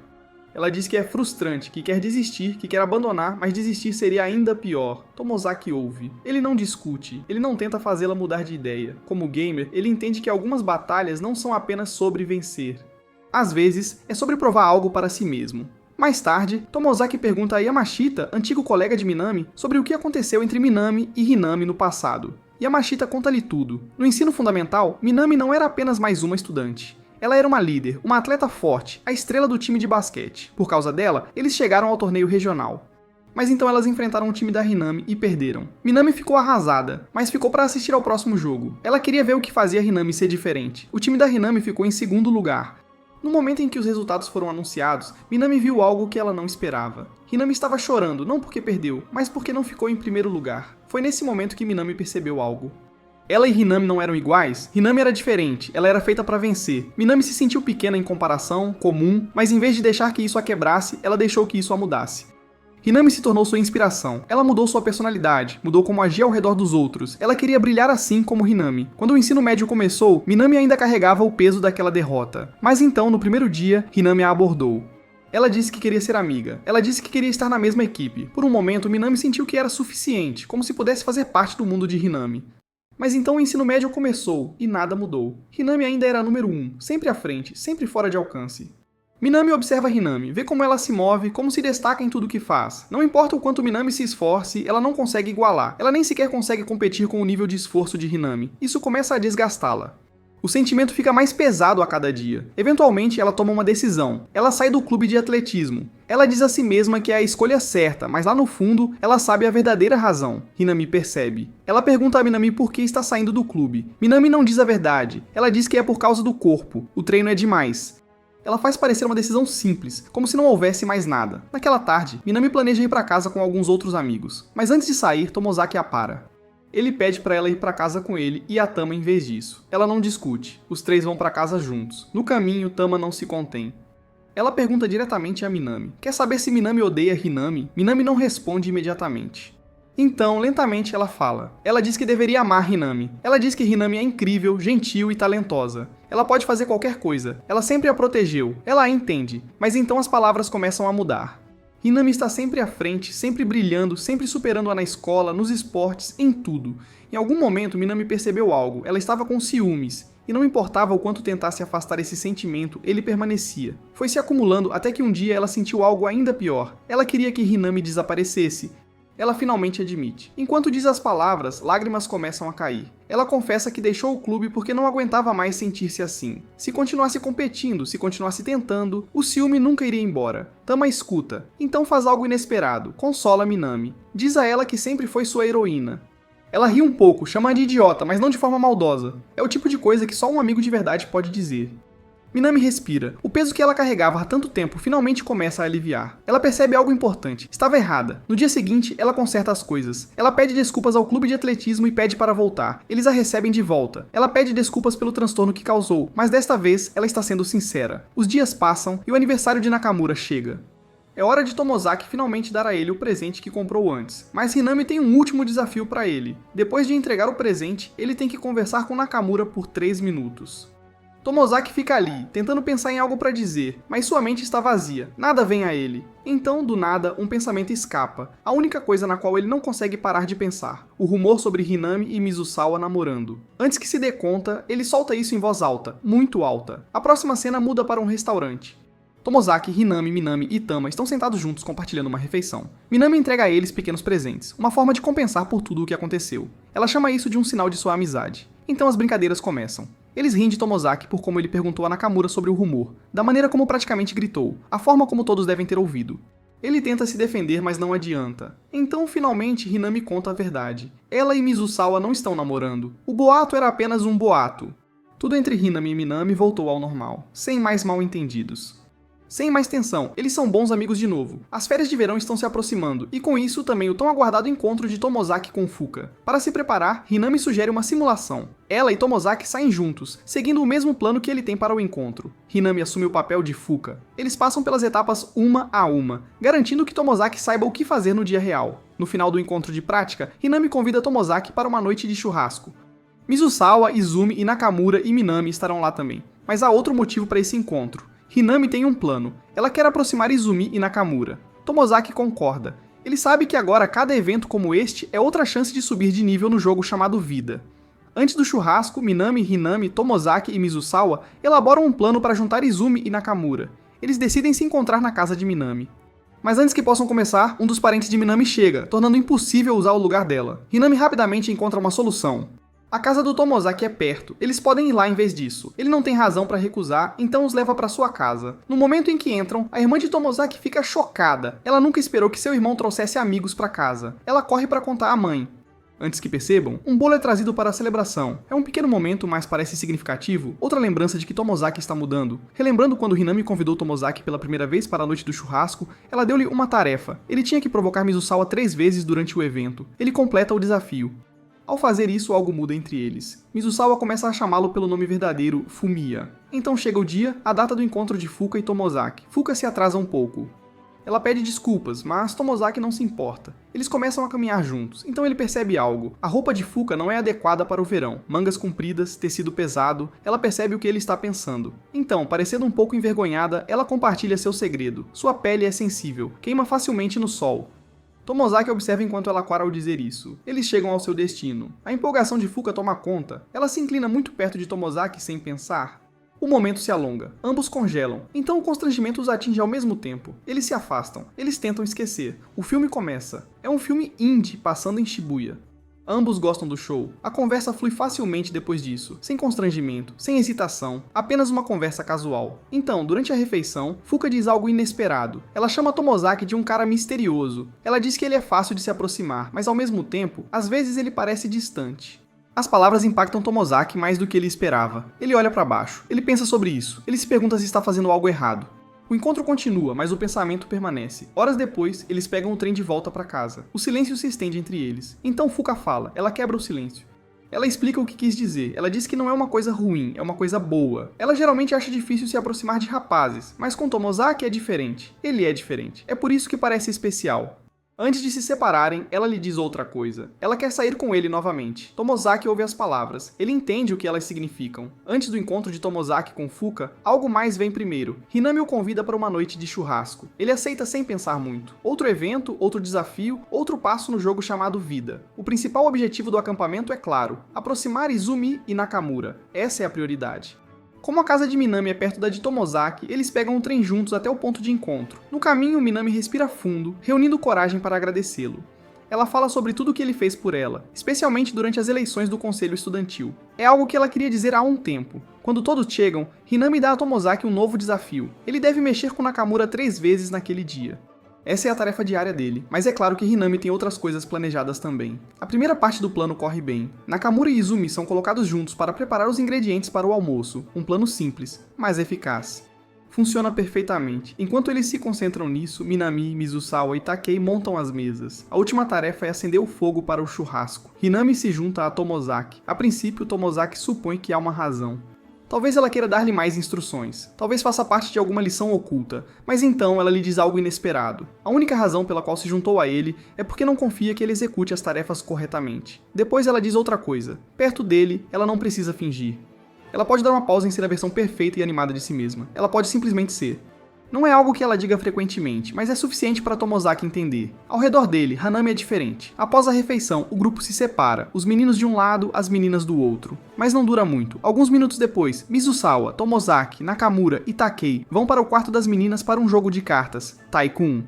Ela diz que é frustrante, que quer desistir, que quer abandonar, mas desistir seria ainda pior. Tomozaki ouve. Ele não discute, ele não tenta fazê-la mudar de ideia. Como gamer, ele entende que algumas batalhas não são apenas sobre vencer. Às vezes, é sobre provar algo para si mesmo. Mais tarde, Tomozaki pergunta a Yamashita, antigo colega de Minami, sobre o que aconteceu entre Minami e Hinami no passado. Yamashita conta-lhe tudo. No ensino fundamental, Minami não era apenas mais uma estudante. Ela era uma líder, uma atleta forte, a estrela do time de basquete. Por causa dela, eles chegaram ao torneio regional. Mas então elas enfrentaram o time da Hinami e perderam. Minami ficou arrasada, mas ficou para assistir ao próximo jogo. Ela queria ver o que fazia Hinami ser diferente. O time da Hinami ficou em segundo lugar. No momento em que os resultados foram anunciados, Minami viu algo que ela não esperava. Hinami estava chorando, não porque perdeu, mas porque não ficou em primeiro lugar. Foi nesse momento que Minami percebeu algo. Ela e Hinami não eram iguais? Hinami era diferente, ela era feita para vencer. Minami se sentiu pequena em comparação, comum, mas em vez de deixar que isso a quebrasse, ela deixou que isso a mudasse. Hinami se tornou sua inspiração. Ela mudou sua personalidade, mudou como agia ao redor dos outros. Ela queria brilhar assim como Hinami. Quando o ensino médio começou, Minami ainda carregava o peso daquela derrota. Mas então, no primeiro dia, Hinami a abordou. Ela disse que queria ser amiga. Ela disse que queria estar na mesma equipe. Por um momento, Minami sentiu que era suficiente, como se pudesse fazer parte do mundo de Hinami. Mas então o ensino médio começou, e nada mudou. Hinami ainda era a número 1, sempre à frente, sempre fora de alcance. Minami observa Hinami, vê como ela se move, como se destaca em tudo que faz. Não importa o quanto Minami se esforce, ela não consegue igualar. Ela nem sequer consegue competir com o nível de esforço de Hinami. Isso começa a desgastá-la. O sentimento fica mais pesado a cada dia. Eventualmente, ela toma uma decisão. Ela sai do clube de atletismo. Ela diz a si mesma que é a escolha certa, mas lá no fundo, ela sabe a verdadeira razão. Hinami percebe. Ela pergunta a Minami por que está saindo do clube. Minami não diz a verdade. Ela diz que é por causa do corpo. O treino é demais. Ela faz parecer uma decisão simples, como se não houvesse mais nada. Naquela tarde, Minami planeja ir para casa com alguns outros amigos. Mas antes de sair, Tomozaki a para. Ele pede para ela ir para casa com ele e a Tama em vez disso. Ela não discute. Os três vão para casa juntos. No caminho, Tama não se contém. Ela pergunta diretamente a Minami. Quer saber se Minami odeia Hinami? Minami não responde imediatamente. Então, lentamente ela fala. Ela diz que deveria amar Hinami. Ela diz que Hinami é incrível, gentil e talentosa. Ela pode fazer qualquer coisa. Ela sempre a protegeu. Ela a entende. Mas então as palavras começam a mudar. Hinami está sempre à frente, sempre brilhando, sempre superando-a na escola, nos esportes, em tudo. Em algum momento, Minami percebeu algo. Ela estava com ciúmes. E não importava o quanto tentasse afastar esse sentimento, ele permanecia. Foi se acumulando até que um dia ela sentiu algo ainda pior. Ela queria que Hinami desaparecesse. Ela finalmente admite. Enquanto diz as palavras, lágrimas começam a cair. Ela confessa que deixou o clube porque não aguentava mais sentir-se assim. Se continuasse competindo, se continuasse tentando, o ciúme nunca iria embora. Tama escuta. Então faz algo inesperado. Consola Minami. Diz a ela que sempre foi sua heroína. Ela ri um pouco, chama de idiota, mas não de forma maldosa. É o tipo de coisa que só um amigo de verdade pode dizer. Minami respira. O peso que ela carregava há tanto tempo finalmente começa a aliviar. Ela percebe algo importante. Estava errada. No dia seguinte, ela conserta as coisas. Ela pede desculpas ao clube de atletismo e pede para voltar. Eles a recebem de volta. Ela pede desculpas pelo transtorno que causou, mas desta vez ela está sendo sincera. Os dias passam e o aniversário de Nakamura chega. É hora de Tomozaki finalmente dar a ele o presente que comprou antes, mas Hinami tem um último desafio para ele. Depois de entregar o presente, ele tem que conversar com Nakamura por 3 minutos. Tomozaki fica ali, tentando pensar em algo para dizer, mas sua mente está vazia, nada vem a ele. Então, do nada, um pensamento escapa, a única coisa na qual ele não consegue parar de pensar, o rumor sobre Hinami e Mizusawa namorando. Antes que se dê conta, ele solta isso em voz alta, muito alta. A próxima cena muda para um restaurante. Tomozaki, Hinami, Minami e Tama estão sentados juntos compartilhando uma refeição. Minami entrega a eles pequenos presentes, uma forma de compensar por tudo o que aconteceu. Ela chama isso de um sinal de sua amizade. Então as brincadeiras começam. Eles riem de Tomozaki por como ele perguntou a Nakamura sobre o rumor, da maneira como praticamente gritou, a forma como todos devem ter ouvido. Ele tenta se defender, mas não adianta. Então, finalmente, Hinami conta a verdade. Ela e Mizusawa não estão namorando. O boato era apenas um boato. Tudo entre Hinami e Minami voltou ao normal, sem mais mal-entendidos. Sem mais tensão, eles são bons amigos de novo. As férias de verão estão se aproximando, e com isso também o tão aguardado encontro de Tomozaki com Fuka. Para se preparar, Hinami sugere uma simulação. Ela e Tomozaki saem juntos, seguindo o mesmo plano que ele tem para o encontro. Hinami assume o papel de Fuka. Eles passam pelas etapas uma a uma, garantindo que Tomozaki saiba o que fazer no dia real. No final do encontro de prática, Hinami convida Tomozaki para uma noite de churrasco. Mizusawa, Izumi e Nakamura e Minami estarão lá também. Mas há outro motivo para esse encontro. Hinami tem um plano. Ela quer aproximar Izumi e Nakamura. Tomozaki concorda. Ele sabe que agora cada evento como este é outra chance de subir de nível no jogo chamado Vida. Antes do churrasco, Minami, Hinami, Tomozaki e Mizusawa elaboram um plano para juntar Izumi e Nakamura. Eles decidem se encontrar na casa de Minami. Mas antes que possam começar, um dos parentes de Minami chega, tornando impossível usar o lugar dela. Hinami rapidamente encontra uma solução. A casa do Tomozaki é perto, eles podem ir lá em vez disso. Ele não tem razão para recusar, então os leva para sua casa. No momento em que entram, a irmã de Tomozaki fica chocada. Ela nunca esperou que seu irmão trouxesse amigos para casa. Ela corre para contar à mãe. Antes que percebam, um bolo é trazido para a celebração. É um pequeno momento, mas parece significativo. Outra lembrança de que Tomozaki está mudando. Relembrando quando Hinami convidou Tomozaki pela primeira vez para a noite do churrasco, ela deu-lhe uma tarefa. Ele tinha que provocar Mizusawa 3 vezes durante o evento. Ele completa o desafio. Ao fazer isso, algo muda entre eles. Mizusawa começa a chamá-lo pelo nome verdadeiro, Fumiya. Então chega o dia, a data do encontro de Fuka e Tomozaki. Fuka se atrasa um pouco. Ela pede desculpas, mas Tomozaki não se importa. Eles começam a caminhar juntos, então ele percebe algo. A roupa de Fuka não é adequada para o verão. Mangas compridas, tecido pesado, ela percebe o que ele está pensando. Então, parecendo um pouco envergonhada, ela compartilha seu segredo. Sua pele é sensível, queima facilmente no sol. Tomozaki observa enquanto ela cora ao dizer isso. Eles chegam ao seu destino. A empolgação de Fuka toma conta. Ela se inclina muito perto de Tomozaki sem pensar. O momento se alonga. Ambos congelam. Então o constrangimento os atinge ao mesmo tempo. Eles se afastam. Eles tentam esquecer. O filme começa. É um filme indie passando em Shibuya. Ambos gostam do show. A conversa flui facilmente depois disso, sem constrangimento, sem hesitação, apenas uma conversa casual. Então, durante a refeição, Fuka diz algo inesperado. Ela chama Tomozaki de um cara misterioso. Ela diz que ele é fácil de se aproximar, mas ao mesmo tempo, às vezes ele parece distante. As palavras impactam Tomozaki mais do que ele esperava. Ele olha para baixo. Ele pensa sobre isso. Ele se pergunta se está fazendo algo errado. O encontro continua, mas o pensamento permanece. Horas depois, eles pegam o trem de volta para casa. O silêncio se estende entre eles. Então Fuka fala, ela quebra o silêncio. Ela explica o que quis dizer. Ela diz que não é uma coisa ruim, é uma coisa boa. Ela geralmente acha difícil se aproximar de rapazes, mas com Tomozaki é diferente. Ele é diferente. É por isso que parece especial. Antes de se separarem, ela lhe diz outra coisa. Ela quer sair com ele novamente. Tomozaki ouve as palavras. Ele entende o que elas significam. Antes do encontro de Tomozaki com Fuka, algo mais vem primeiro. Hinami o convida para uma noite de churrasco. Ele aceita sem pensar muito. Outro evento, outro desafio, outro passo no jogo chamado Vida. O principal objetivo do acampamento é claro: aproximar Izumi e Nakamura. Essa é a prioridade. Como a casa de Minami é perto da de Tomozaki, eles pegam um trem juntos até o ponto de encontro. No caminho, Minami respira fundo, reunindo coragem para agradecê-lo. Ela fala sobre tudo o que ele fez por ela, especialmente durante as eleições do conselho estudantil. É algo que ela queria dizer há um tempo. Quando todos chegam, Hinami dá a Tomozaki um novo desafio. Ele deve mexer com Nakamura 3 vezes naquele dia. Essa é a tarefa diária dele, mas é claro que Hinami tem outras coisas planejadas também. A primeira parte do plano corre bem. Nakamura e Izumi são colocados juntos para preparar os ingredientes para o almoço, um plano simples, mas eficaz. Funciona perfeitamente. Enquanto eles se concentram nisso, Minami, Mizusawa e Takei montam as mesas. A última tarefa é acender o fogo para o churrasco. Hinami se junta a Tomozaki. A princípio, Tomozaki supõe que há uma razão. Talvez ela queira dar-lhe mais instruções, talvez faça parte de alguma lição oculta, mas então ela lhe diz algo inesperado. A única razão pela qual se juntou a ele é porque não confia que ele execute as tarefas corretamente. Depois ela diz outra coisa. Perto dele, ela não precisa fingir. Ela pode dar uma pausa em ser a versão perfeita e animada de si mesma. Ela pode simplesmente ser. Não é algo que ela diga frequentemente, mas é suficiente para Tomozaki entender. Ao redor dele, Hanami é diferente. Após a refeição, o grupo se separa, os meninos de um lado, as meninas do outro. Mas não dura muito. Alguns minutos depois, Mizusawa, Tomozaki, Nakamura e Takei vão para o quarto das meninas para um jogo de cartas, Taikun.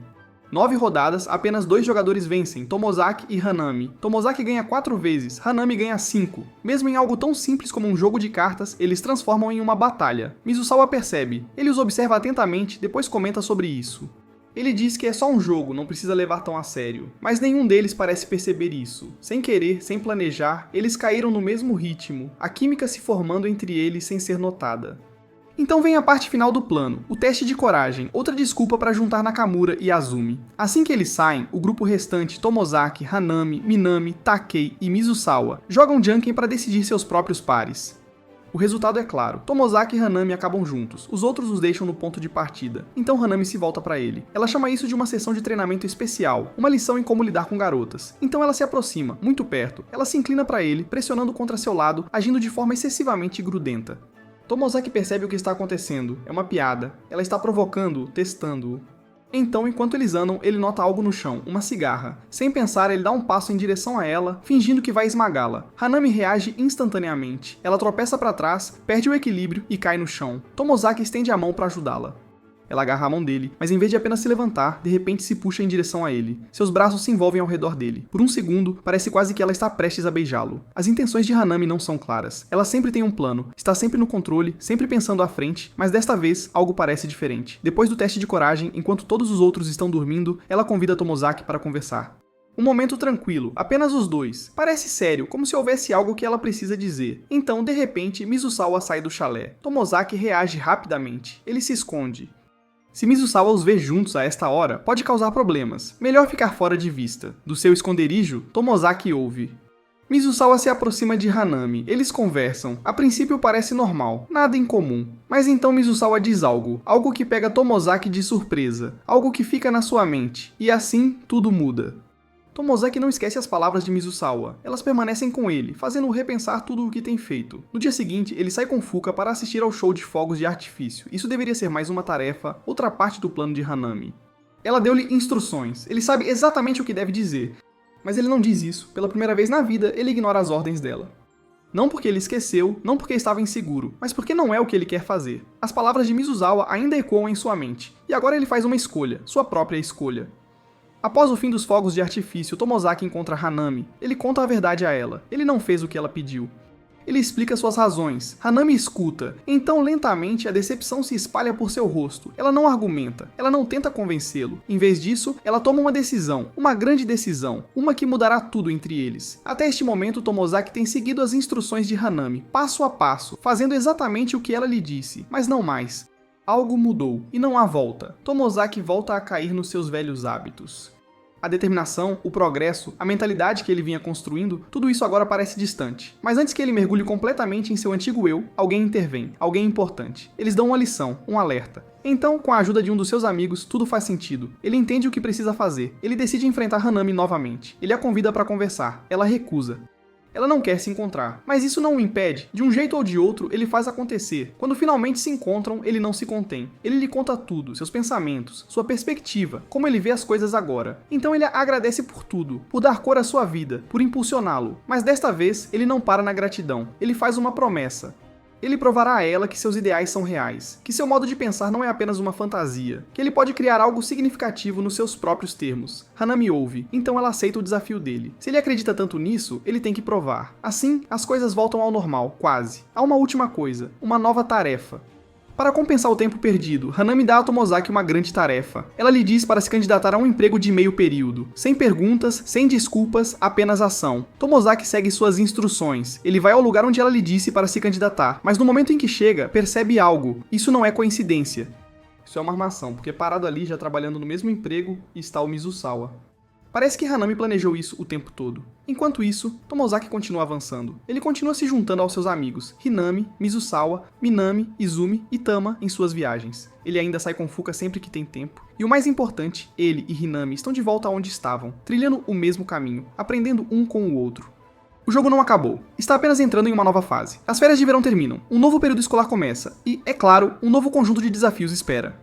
9 rodadas, apenas 2 jogadores vencem, Tomozaki e Hanami. Tomozaki ganha 4 vezes, Hanami ganha 5. Mesmo em algo tão simples como um jogo de cartas, eles transformam em uma batalha. Mizusawa percebe. Ele os observa atentamente, depois comenta sobre isso. Ele diz que é só um jogo, não precisa levar tão a sério. Mas nenhum deles parece perceber isso. Sem querer, sem planejar, eles caíram no mesmo ritmo, a química se formando entre eles sem ser notada. Então vem a parte final do plano, o teste de coragem, outra desculpa para juntar Nakamura e Azumi. Assim que eles saem, o grupo restante, Tomozaki, Hanami, Minami, Takei e Mizusawa, jogam Janken para decidir seus próprios pares. O resultado é claro, Tomozaki e Hanami acabam juntos, os outros os deixam no ponto de partida, então Hanami se volta para ele. Ela chama isso de uma sessão de treinamento especial, uma lição em como lidar com garotas. Então ela se aproxima, muito perto, ela se inclina para ele, pressionando contra seu lado, agindo de forma excessivamente grudenta. Tomozaki percebe o que está acontecendo, é uma piada, ela está provocando-o, testando-o. Então, enquanto eles andam, ele nota algo no chão, uma cigarra. Sem pensar, ele dá um passo em direção a ela, fingindo que vai esmagá-la. Hanami reage instantaneamente. Ela tropeça para trás, perde o equilíbrio e cai no chão. Tomozaki estende a mão para ajudá-la. Ela agarra a mão dele, mas em vez de apenas se levantar, de repente se puxa em direção a ele. Seus braços se envolvem ao redor dele. Por um segundo, parece quase que ela está prestes a beijá-lo. As intenções de Hanami não são claras. Ela sempre tem um plano, está sempre no controle, sempre pensando à frente, mas desta vez algo parece diferente. Depois do teste de coragem, enquanto todos os outros estão dormindo, ela convida Tomozaki para conversar. Um momento tranquilo, apenas os dois. Parece sério, como se houvesse algo que ela precisa dizer. Então, de repente, Mizusawa sai do chalé. Tomozaki reage rapidamente. Ele se esconde. Se Mizusawa os vê juntos a esta hora, pode causar problemas. Melhor ficar fora de vista. Do seu esconderijo, Tomozaki ouve. Mizusawa se aproxima de Hanami. Eles conversam. A princípio parece normal, nada incomum. Mas então Mizusawa diz algo que pega Tomozaki de surpresa, algo que fica na sua mente. E assim, tudo muda. Tomozaki não esquece as palavras de Mizusawa. Elas permanecem com ele, fazendo-o repensar tudo o que tem feito. No dia seguinte, ele sai com Fuka para assistir ao show de fogos de artifício. Isso deveria ser mais uma tarefa, outra parte do plano de Hanami. Ela deu-lhe instruções. Ele sabe exatamente o que deve dizer. Mas ele não diz isso. Pela primeira vez na vida, ele ignora as ordens dela. Não porque ele esqueceu, não porque estava inseguro, mas porque não é o que ele quer fazer. As palavras de Mizusawa ainda ecoam em sua mente. E agora ele faz uma escolha, sua própria escolha. Após o fim dos fogos de artifício, Tomozaki encontra Hanami. Ele conta a verdade a ela. Ele não fez o que ela pediu. Ele explica suas razões. Hanami escuta. Então, lentamente, a decepção se espalha por seu rosto. Ela não argumenta. Ela não tenta convencê-lo. Em vez disso, ela toma uma decisão. Uma grande decisão. Uma que mudará tudo entre eles. Até este momento, Tomozaki tem seguido as instruções de Hanami, passo a passo, fazendo exatamente o que ela lhe disse, mas não mais. Algo mudou, e não há volta. Tomozaki volta a cair nos seus velhos hábitos. A determinação, o progresso, a mentalidade que ele vinha construindo, tudo isso agora parece distante. Mas antes que ele mergulhe completamente em seu antigo eu, alguém intervém, alguém importante. Eles dão uma lição, um alerta. Então, com a ajuda de um dos seus amigos, tudo faz sentido. Ele entende o que precisa fazer. Ele decide enfrentar Hanami novamente. Ele a convida para conversar. Ela recusa. Ela não quer se encontrar, mas isso não o impede. De um jeito ou de outro, ele faz acontecer. Quando finalmente se encontram, ele não se contém. Ele lhe conta tudo, seus pensamentos, sua perspectiva, como ele vê as coisas agora. Então ele agradece por tudo, por dar cor à sua vida, por impulsioná-lo. Mas desta vez, ele não para na gratidão. Ele faz uma promessa. Ele provará a ela que seus ideais são reais, que seu modo de pensar não é apenas uma fantasia, que ele pode criar algo significativo nos seus próprios termos. Hanami ouve, então ela aceita o desafio dele. Se ele acredita tanto nisso, ele tem que provar. Assim, as coisas voltam ao normal, quase. Há uma última coisa, uma nova tarefa. Para compensar o tempo perdido, Hanami dá a Tomozaki uma grande tarefa. Ela lhe diz para se candidatar a um emprego de meio período. Sem perguntas, sem desculpas, apenas ação. Tomozaki segue suas instruções. Ele vai ao lugar onde ela lhe disse para se candidatar, mas no momento em que chega, percebe algo. Isso não é coincidência. Isso é uma armação, porque parado ali, já trabalhando no mesmo emprego, está o Mizusawa. Parece que Hanami planejou isso o tempo todo. Enquanto isso, Tomozaki continua avançando. Ele continua se juntando aos seus amigos, Hinami, Mizusawa, Minami, Izumi e Tama em suas viagens. Ele ainda sai com Fuka sempre que tem tempo. E o mais importante, ele e Hinami estão de volta onde estavam, trilhando o mesmo caminho, aprendendo um com o outro. O jogo não acabou, está apenas entrando em uma nova fase. As férias de verão terminam, um novo período escolar começa e, é claro, um novo conjunto de desafios espera.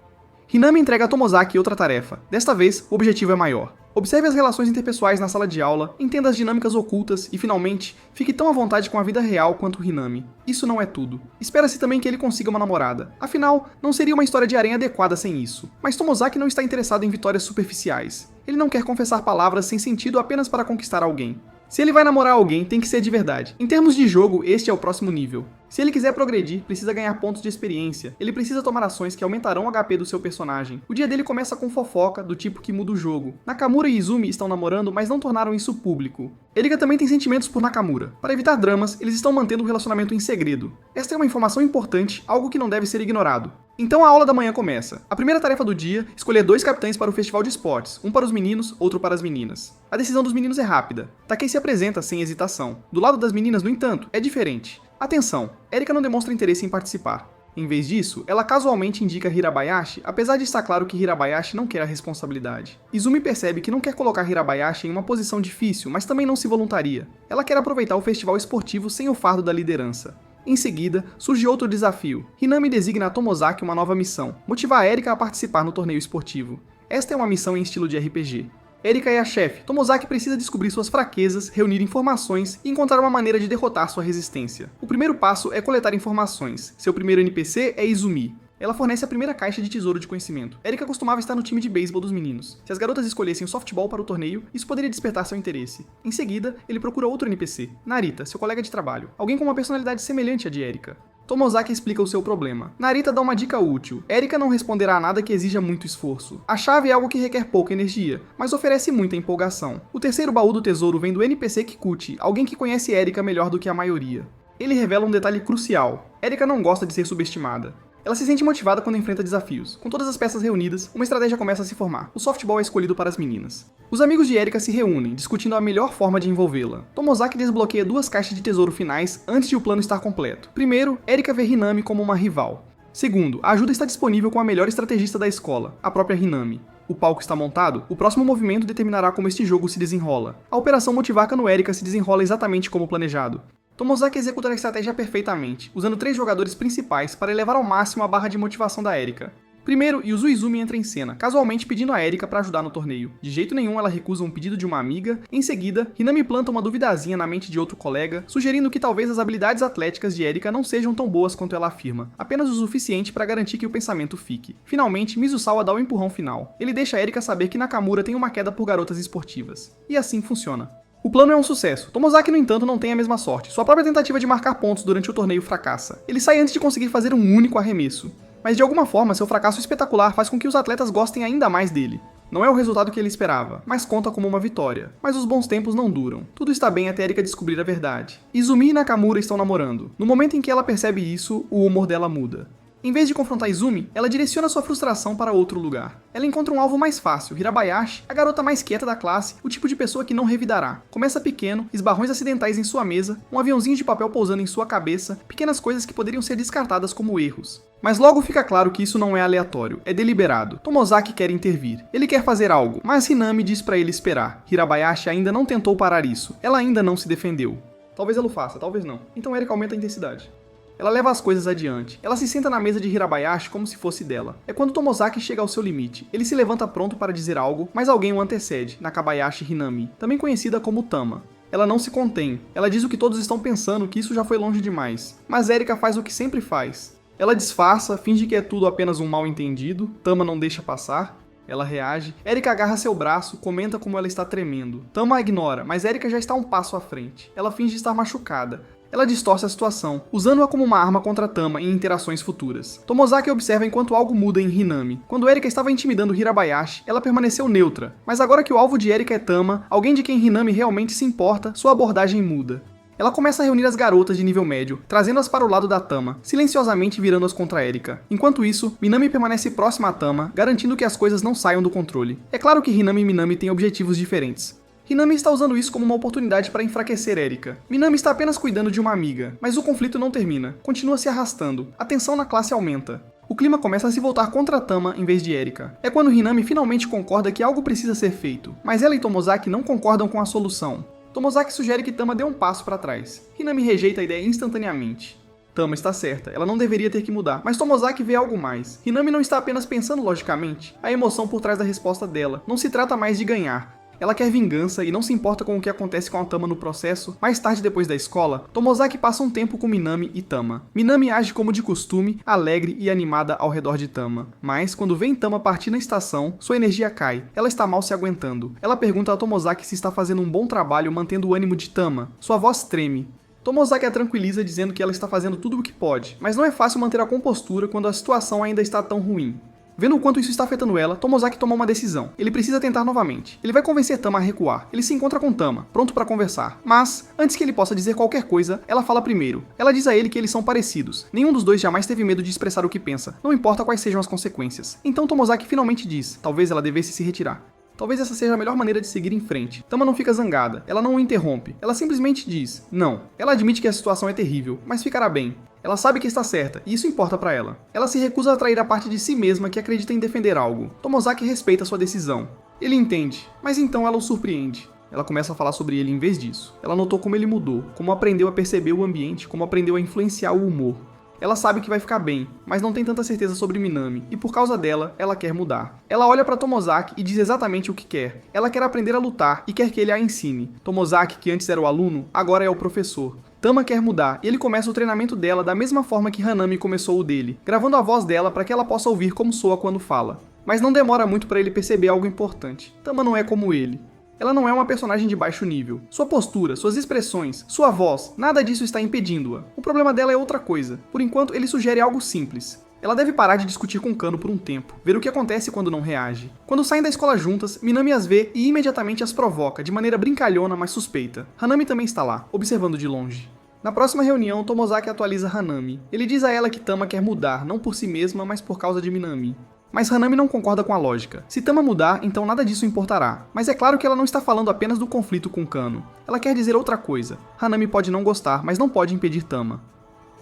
Hinami entrega a Tomozaki outra tarefa. Desta vez, o objetivo é maior. Observe as relações interpessoais na sala de aula, entenda as dinâmicas ocultas e, finalmente, fique tão à vontade com a vida real quanto Hinami. Isso não é tudo. Espera-se também que ele consiga uma namorada. Afinal, não seria uma história de aranha adequada sem isso. Mas Tomozaki não está interessado em vitórias superficiais. Ele não quer confessar palavras sem sentido apenas para conquistar alguém. Se ele vai namorar alguém, tem que ser de verdade. Em termos de jogo, este é o próximo nível. Se ele quiser progredir, precisa ganhar pontos de experiência. Ele precisa tomar ações que aumentarão o HP do seu personagem. O dia dele começa com fofoca, do tipo que muda o jogo. Nakamura e Izumi estão namorando, mas não tornaram isso público. Erika também tem sentimentos por Nakamura. Para evitar dramas, eles estão mantendo o relacionamento em segredo. Esta é uma informação importante, algo que não deve ser ignorado. Então a aula da manhã começa. A primeira tarefa do dia, escolher 2 capitães para o festival de esportes, um para os meninos, outro para as meninas. A decisão dos meninos é rápida. Takei se apresenta sem hesitação. Do lado das meninas, no entanto, é diferente. Atenção, Erika não demonstra interesse em participar. Em vez disso, ela casualmente indica Hirabayashi, apesar de estar claro que Hirabayashi não quer a responsabilidade. Izumi percebe que não quer colocar Hirabayashi em uma posição difícil, mas também não se voluntaria. Ela quer aproveitar o festival esportivo sem o fardo da liderança. Em seguida, surge outro desafio. Hinami designa a Tomozaki uma nova missão, motivar a Erika a participar no torneio esportivo. Esta é uma missão em estilo de RPG. Erika é a chefe. Tomozaki precisa descobrir suas fraquezas, reunir informações e encontrar uma maneira de derrotar sua resistência. O primeiro passo é coletar informações. Seu primeiro NPC é Izumi. Ela fornece a primeira caixa de tesouro de conhecimento. Erika costumava estar no time de beisebol dos meninos. Se as garotas escolhessem o softball para o torneio, isso poderia despertar seu interesse. Em seguida, ele procura outro NPC, Narita, seu colega de trabalho. Alguém com uma personalidade semelhante à de Erika. Tomozaki explica o seu problema. Narita dá uma dica útil. Erika não responderá a nada que exija muito esforço. A chave é algo que requer pouca energia, mas oferece muita empolgação. O terceiro baú do tesouro vem do NPC Kikuchi, alguém que conhece Erika melhor do que a maioria. Ele revela um detalhe crucial. Erika não gosta de ser subestimada. Ela se sente motivada quando enfrenta desafios. Com todas as peças reunidas, uma estratégia começa a se formar. O softball é escolhido para as meninas. Os amigos de Erika se reúnem, discutindo a melhor forma de envolvê-la. Tomozaki desbloqueia 2 caixas de tesouro finais antes de o plano estar completo. Primeiro, Erika vê Hinami como uma rival. Segundo, a ajuda está disponível com a melhor estrategista da escola, a própria Hinami. O palco está montado, o próximo movimento determinará como este jogo se desenrola. A operação Motivaka no Erika se desenrola exatamente como planejado. Tomozaki executa a estratégia perfeitamente, usando 3 jogadores principais para elevar ao máximo a barra de motivação da Erika. Primeiro, Yuzu Izumi entra em cena, casualmente pedindo a Erika para ajudar no torneio. De jeito nenhum ela recusa um pedido de uma amiga. Em seguida, Hinami planta uma duvidazinha na mente de outro colega, sugerindo que talvez as habilidades atléticas de Erika não sejam tão boas quanto ela afirma, apenas o suficiente para garantir que o pensamento fique. Finalmente, Mizusawa dá o empurrão final. Ele deixa a Erika saber que Nakamura tem uma queda por garotas esportivas. E assim funciona. O plano é um sucesso. Tomozaki, no entanto, não tem a mesma sorte. Sua própria tentativa de marcar pontos durante o torneio fracassa. Ele sai antes de conseguir fazer um único arremesso. Mas de alguma forma, seu fracasso espetacular faz com que os atletas gostem ainda mais dele. Não é o resultado que ele esperava, mas conta como uma vitória. Mas os bons tempos não duram. Tudo está bem até Erika descobrir a verdade. Izumi e Nakamura estão namorando. No momento em que ela percebe isso, o humor dela muda. Em vez de confrontar Izumi, ela direciona sua frustração para outro lugar. Ela encontra um alvo mais fácil, Hirabayashi, a garota mais quieta da classe, o tipo de pessoa que não revidará. Começa pequeno, esbarrões acidentais em sua mesa, um aviãozinho de papel pousando em sua cabeça, pequenas coisas que poderiam ser descartadas como erros. Mas logo fica claro que isso não é aleatório, é deliberado. Tomozaki quer intervir. Ele quer fazer algo, mas Hinami diz para ele esperar. Hirabayashi ainda não tentou parar isso. Ela ainda não se defendeu. Talvez ela o faça, talvez não. Então Erika aumenta a intensidade. Ela leva as coisas adiante. Ela se senta na mesa de Hirabayashi como se fosse dela. É quando Tomozaki chega ao seu limite. Ele se levanta pronto para dizer algo, mas alguém o antecede, Nakabayashi Hinami, também conhecida como Tama. Ela não se contém. Ela diz o que todos estão pensando, que isso já foi longe demais. Mas Erika faz o que sempre faz. Ela disfarça, finge que é tudo apenas um mal-entendido, Tama não deixa passar. Ela reage. Erika agarra seu braço, comenta como ela está tremendo. Tama a ignora, mas Erika já está um passo à frente. Ela finge estar machucada. Ela distorce a situação, usando-a como uma arma contra Tama em interações futuras. Tomozaki observa enquanto algo muda em Hinami. Quando Erika estava intimidando Hirabayashi, ela permaneceu neutra, mas agora que o alvo de Erika é Tama, alguém de quem Hinami realmente se importa, sua abordagem muda. Ela começa a reunir as garotas de nível médio, trazendo-as para o lado da Tama, silenciosamente virando-as contra Erika. Enquanto isso, Minami permanece próxima a Tama, garantindo que as coisas não saiam do controle. É claro que Hinami e Minami têm objetivos diferentes. Hinami está usando isso como uma oportunidade para enfraquecer Erika. Minami está apenas cuidando de uma amiga, mas o conflito não termina, continua se arrastando, a tensão na classe aumenta. O clima começa a se voltar contra Tama em vez de Erika. É quando Hinami finalmente concorda que algo precisa ser feito, mas ela e Tomozaki não concordam com a solução. Tomozaki sugere que Tama dê um passo para trás. Hinami rejeita a ideia instantaneamente. Tama está certa, ela não deveria ter que mudar, mas Tomozaki vê algo mais. Hinami não está apenas pensando logicamente, a emoção por trás da resposta dela. Não se trata mais de ganhar. Ela quer vingança e não se importa com o que acontece com a Tama no processo. Mais tarde, depois da escola, Tomozaki passa um tempo com Minami e Tama. Minami age como de costume, alegre e animada ao redor de Tama. Mas, quando vê Tama partir na estação, sua energia cai. Ela está mal se aguentando. Ela pergunta a Tomozaki se está fazendo um bom trabalho mantendo o ânimo de Tama. Sua voz treme. Tomozaki a tranquiliza dizendo que ela está fazendo tudo o que pode, mas não é fácil manter a compostura quando a situação ainda está tão ruim. Vendo o quanto isso está afetando ela, Tomozaki toma uma decisão. Ele precisa tentar novamente. Ele vai convencer Tama a recuar. Ele se encontra com Tama, pronto para conversar. Mas, antes que ele possa dizer qualquer coisa, ela fala primeiro. Ela diz a ele que eles são parecidos. Nenhum dos dois jamais teve medo de expressar o que pensa, não importa quais sejam as consequências. Então Tomozaki finalmente diz, talvez ela devesse se retirar. Talvez essa seja a melhor maneira de seguir em frente. Tama não fica zangada, ela não o interrompe. Ela simplesmente diz, não. Ela admite que a situação é terrível, mas ficará bem. Ela sabe que está certa, e isso importa para ela. Ela se recusa a trair a parte de si mesma que acredita em defender algo. Tomozaki respeita sua decisão. Ele entende, mas então ela o surpreende. Ela começa a falar sobre ele em vez disso. Ela notou como ele mudou, como aprendeu a perceber o ambiente, como aprendeu a influenciar o humor. Ela sabe que vai ficar bem, mas não tem tanta certeza sobre Minami, e por causa dela, ela quer mudar. Ela olha para Tomozaki e diz exatamente o que quer. Ela quer aprender a lutar e quer que ele a ensine. Tomozaki, que antes era o aluno, agora é o professor. Tama quer mudar, e ele começa o treinamento dela da mesma forma que Hanami começou o dele, gravando a voz dela para que ela possa ouvir como soa quando fala. Mas não demora muito para ele perceber algo importante. Tama não é como ele. Ela não é uma personagem de baixo nível. Sua postura, suas expressões, sua voz, nada disso está impedindo-a. O problema dela é outra coisa. Por enquanto, ele sugere algo simples. Ela deve parar de discutir com Kano por um tempo, ver o que acontece quando não reage. Quando saem da escola juntas, Minami as vê e imediatamente as provoca, de maneira brincalhona, mas suspeita. Hanami também está lá, observando de longe. Na próxima reunião, Tomozaki atualiza Hanami. Ele diz a ela que Tama quer mudar, não por si mesma, mas por causa de Minami. Mas Hanami não concorda com a lógica. Se Tama mudar, então nada disso importará. Mas é claro que ela não está falando apenas do conflito com Kano. Ela quer dizer outra coisa. Hanami pode não gostar, mas não pode impedir Tama.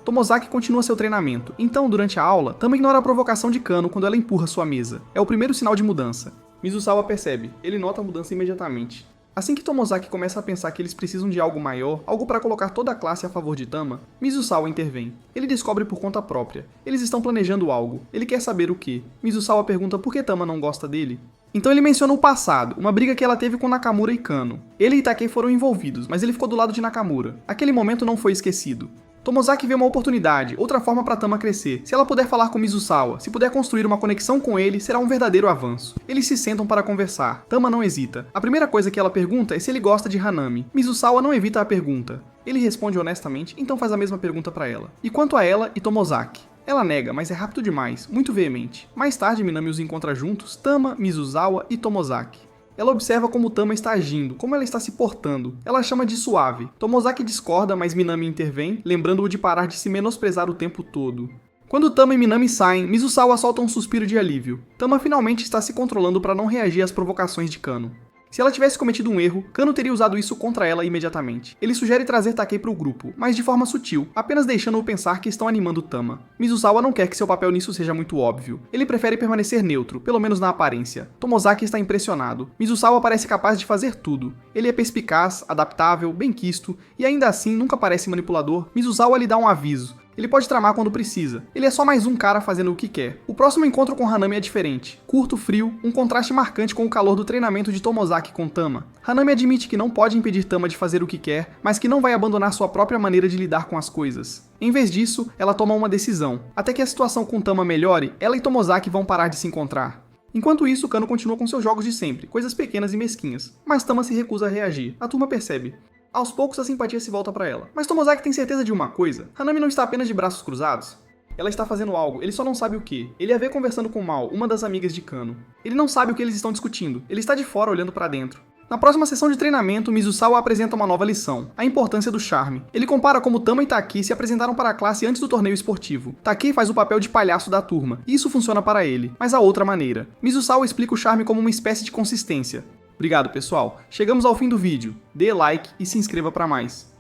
Tomozaki continua seu treinamento. Então, durante a aula, Tama ignora a provocação de Kano quando ela empurra sua mesa. É o primeiro sinal de mudança. Mizusawa percebe. Ele nota a mudança imediatamente. Assim que Tomozaki começa a pensar que eles precisam de algo maior, algo para colocar toda a classe a favor de Tama, Mizusawa intervém. Ele descobre por conta própria. Eles estão planejando algo. Ele quer saber o que. Mizusawa pergunta por que Tama não gosta dele. Então ele menciona o passado, uma briga que ela teve com Nakamura e Kano. Ele e Takei foram envolvidos, mas ele ficou do lado de Nakamura. Aquele momento não foi esquecido. Tomozaki vê uma oportunidade, outra forma para Tama crescer. Se ela puder falar com Mizusawa, se puder construir uma conexão com ele, será um verdadeiro avanço. Eles se sentam para conversar. Tama não hesita. A primeira coisa que ela pergunta é se ele gosta de Hanami. Mizusawa não evita a pergunta. Ele responde honestamente, então faz a mesma pergunta para ela. E quanto a ela e Tomozaki? Ela nega, mas é rápido demais, muito veemente. Mais tarde, Minami os encontra juntos, Tama, Mizusawa e Tomozaki. Ela observa como Tama está agindo, como ela está se portando. Ela chama de suave. Tomozaki discorda, mas Minami intervém, lembrando-o de parar de se menosprezar o tempo todo. Quando Tama e Minami saem, Mizusawa solta um suspiro de alívio. Tama finalmente está se controlando para não reagir às provocações de Kano. Se ela tivesse cometido um erro, Kano teria usado isso contra ela imediatamente. Ele sugere trazer Takei para o grupo, mas de forma sutil, apenas deixando-o pensar que estão animando Tama. Mizusawa não quer que seu papel nisso seja muito óbvio. Ele prefere permanecer neutro, pelo menos na aparência. Tomozaki está impressionado. Mizusawa parece capaz de fazer tudo. Ele é perspicaz, adaptável, benquisto, e ainda assim nunca parece manipulador. Mizusawa lhe dá um aviso. Ele pode tramar quando precisa. Ele é só mais um cara fazendo o que quer. O próximo encontro com Hanami é diferente. Curto, frio, um contraste marcante com o calor do treinamento de Tomozaki com Tama. Hanami admite que não pode impedir Tama de fazer o que quer, mas que não vai abandonar sua própria maneira de lidar com as coisas. Em vez disso, ela toma uma decisão. Até que a situação com Tama melhore, ela e Tomozaki vão parar de se encontrar. Enquanto isso, Kano continua com seus jogos de sempre, coisas pequenas e mesquinhas. Mas Tama se recusa a reagir. A turma percebe. Aos poucos, a simpatia se volta pra ela. Mas Tomozaki tem certeza de uma coisa: Hanami não está apenas de braços cruzados. Ela está fazendo algo, ele só não sabe o que. Ele a vê conversando com Mao, uma das amigas de Kano. Ele não sabe o que eles estão discutindo. Ele está de fora olhando pra dentro. Na próxima sessão de treinamento, Mizusawa apresenta uma nova lição, a importância do charme. Ele compara como Tama e Taki se apresentaram para a classe antes do torneio esportivo. Taki faz o papel de palhaço da turma, e isso funciona para ele, mas a outra maneira. Mizusawa explica o charme como uma espécie de consistência. Obrigado, pessoal. Chegamos ao fim do vídeo. Dê like e se inscreva para mais.